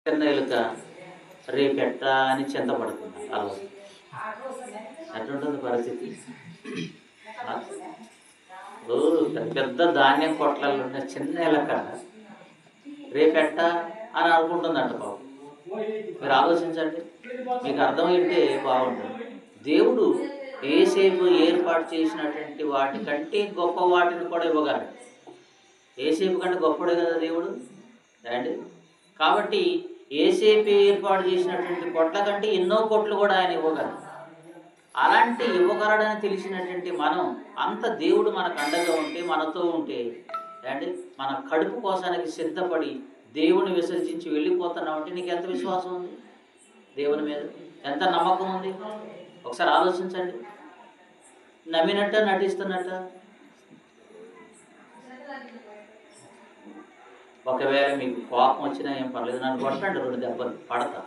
చిన్న ఎలుక రేపెట్టా అని చింతపడుతుంది అలా ఎట్లుంటుంది పరిస్థితి. పెద్ద పెద్ద ధాన్యం కొట్లలో ఉన్న చిన్న ఎలక రేపెట్టా అని అనుకుంటుందంట పాపం. మీరు ఆలోచించండి, మీకు అర్థమైతే బాగుంటుంది. దేవుడు ఏసేపు ఏర్పాటు చేసినటువంటి వాటికంటే గొప్ప వాటిని కూడా ఇవ్వగలడు. ఏసేపు కంటే గొప్పడే కదా దేవుడు అండి. కాబట్టి ఏసేపు ఏర్పాటు చేసినటువంటి కొట్ల కంటే ఎన్నో కొట్లు కూడా ఆయన ఇవ్వగలరు. అలాంటి ఇవ్వగలడని తెలిసినటువంటి మనం అంత దేవుడు మనకు అండగా ఉంటే, మనతో ఉంటే అండి, మన కడుపు కోసానికి సిద్ధపడి దేవుని విసర్జించి వెళ్ళిపోతున్నామంటే నీకు ఎంత విశ్వాసం ఉంది దేవుని మీద, ఎంత నమ్మకం ఉంది ఒకసారి ఆలోచించండి. నమ్మినట్ట నటిస్తున్నట్ట? ఒకవేళ మీకు కోపం వచ్చినా ఏం పర్లేదు, నన్ను కొట్టండి, 2 దెబ్బలు పడతా.